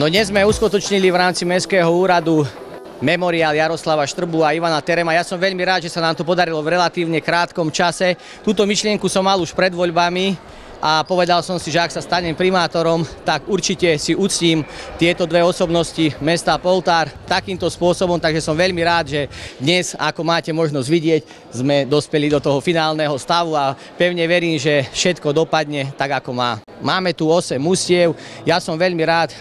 No dnes sme uskutočnili v rámci Mestského úradu memoriál Jaroslava Štrbu a Ivana Terema. Ja som veľmi rád, že sa nám to podarilo v relatívne krátkom čase. Túto myšlienku som mal už pred voľbami a povedal som si, že ak sa stanem primátorom, tak určite si uctím tieto dve osobnosti mesta Poltár takýmto spôsobom, takže som veľmi rád, že dnes, ako máte možnosť vidieť, sme dospeli do toho finálneho stavu a pevne verím, že všetko dopadne tak, ako má. Máme tu 8 mustiev, ja som veľmi rád,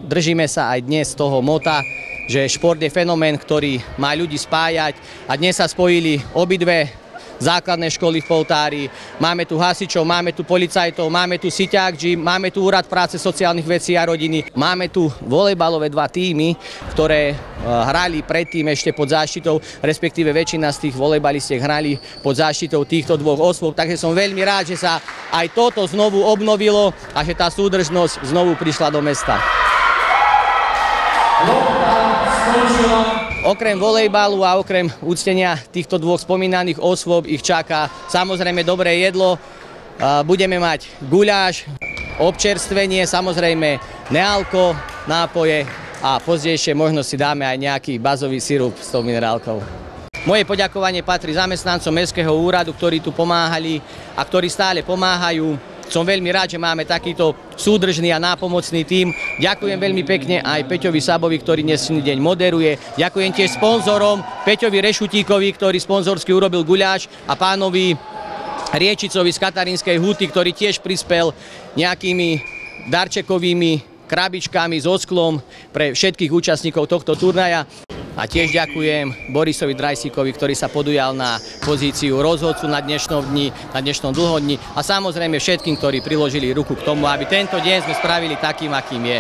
držíme sa aj dnes toho mota, že šport je fenomén, ktorý má ľudí spájať a dnes sa spojili obidve základné školy v Poltári, máme tu hasičov, máme tu policajtov, máme tu siťák gym, máme tu úrad práce, sociálnych vecí a rodiny, máme tu volejbalové dva tímy, ktoré hrali predtým ešte pod záštitou, respektíve väčšina z tých volejbalistiek hrali pod záštitou týchto dvoch osôb, takže som veľmi rád, že sa aj toto znovu obnovilo a že tá súdržnosť znovu prišla do mesta. Okrem volejbalu a okrem úctenia týchto dvoch spomínaných osôb ich čaká samozrejme dobré jedlo. Budeme mať guľáš, občerstvenie, samozrejme nealko, nápoje a pozdejšie možno si dáme aj nejaký bazový sirup s tou minerálkou. Moje poďakovanie patrí zamestnancom Mestského úradu, ktorí tu pomáhali a ktorí stále pomáhajú. Som veľmi rád, že máme takýto súdržný a nápomocný tím. Ďakujem veľmi pekne aj Peťovi Sabovi, ktorý dnesný deň moderuje. Ďakujem tiež sponzorom, Peťovi Rešutíkovi, ktorý sponzorsky urobil guľáš, a pánovi Riečicovi z Katarínskej Huty, ktorý tiež prispel nejakými darčekovými krabičkami s osklom pre všetkých účastníkov tohto turnaja. A tiež ďakujem Borisovi Drajsíkovi, ktorý sa podujal na pozíciu rozhodcu na dnešnom dlhodni a samozrejme všetkým, ktorí priložili ruku k tomu, aby tento deň sme spravili takým, akým je.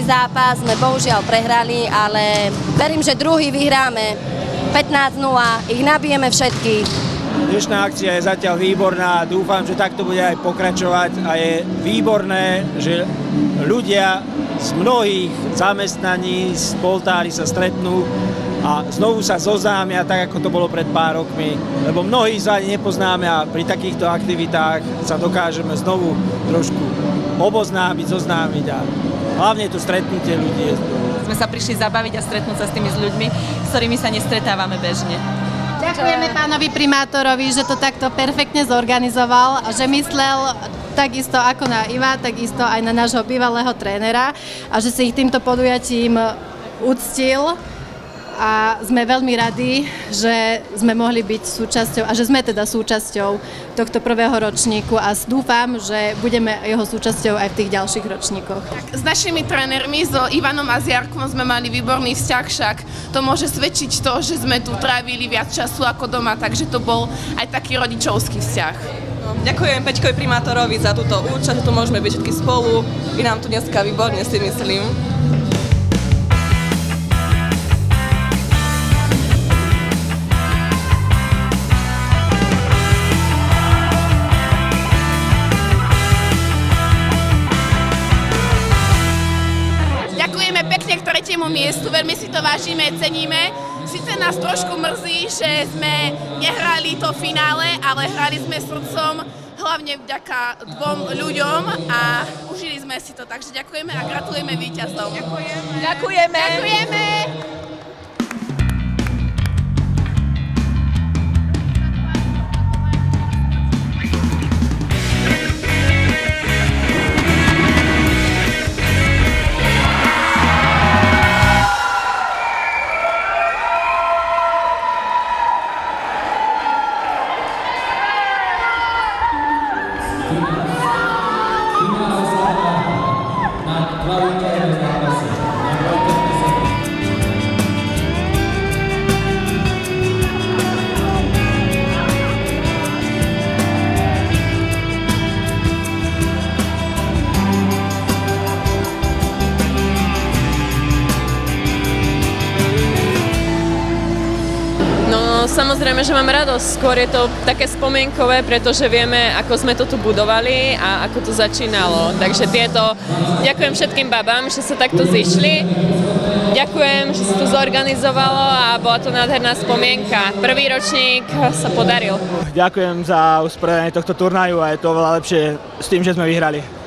Zápas sme bohužiaľ prehrali, ale verím, že druhý vyhráme 15-0, ich nabijeme všetkých. Dnešná akcia je zatiaľ výborná a dúfam, že takto bude aj pokračovať a je výborné, že ľudia z mnohých zamestnaní z Poltári sa stretnú a znovu sa zoznámia tak, ako to bolo pred pár rokmi, lebo mnohí sa ani nepoznáme a pri takýchto aktivitách sa dokážeme znovu trošku oboznámiť, zoznámiť a hlavne to stretnutie ľudí. Sme sa prišli zabaviť a stretnúť sa s tými ľuďmi, s ktorými sa nestretávame bežne. Ďakujeme pánovi primátorovi, že to takto perfektne zorganizoval a že myslel takisto ako na Iva, takisto aj na nášho bývalého trénera a že si ich týmto podujatím uctil. A sme veľmi radi, že sme mohli byť súčasťou a že sme teda súčasťou tohto prvého ročníku a dúfam, že budeme jeho súčasťou aj v tých ďalších ročníkoch. S našimi trénermi, so Ivanom a s Jarkom sme mali výborný vzťah, však to môže svedčiť to, že sme tu trávili viac času ako doma, takže to bol aj taký rodičovský vzťah. Ďakujem Peťkovi primátorovi za túto účasť, tu môžeme byť všetky spolu. Vy nám tu dneska výborne, si myslím. Miestu, veľmi si to vážime, ceníme. Sice nás trošku mrzí, že sme nehrali to finále, ale hrali sme srdcom, hlavne vďaka dvom ľuďom a užili sme si to. Takže ďakujeme a gratulujeme víťazom. Ďakujeme. Ďakujeme. Samozrejme, že mám radosť. Skôr je to také spomienkové, pretože vieme, ako sme to tu budovali a ako to začínalo. Takže ďakujem všetkým babám, že sa takto zišli. Ďakujem, že sa to zorganizovalo a bola to nádherná spomienka. Prvý ročník sa podaril. Ďakujem za usporiadanie tohto turnaju a je to oveľa lepšie s tým, že sme vyhrali.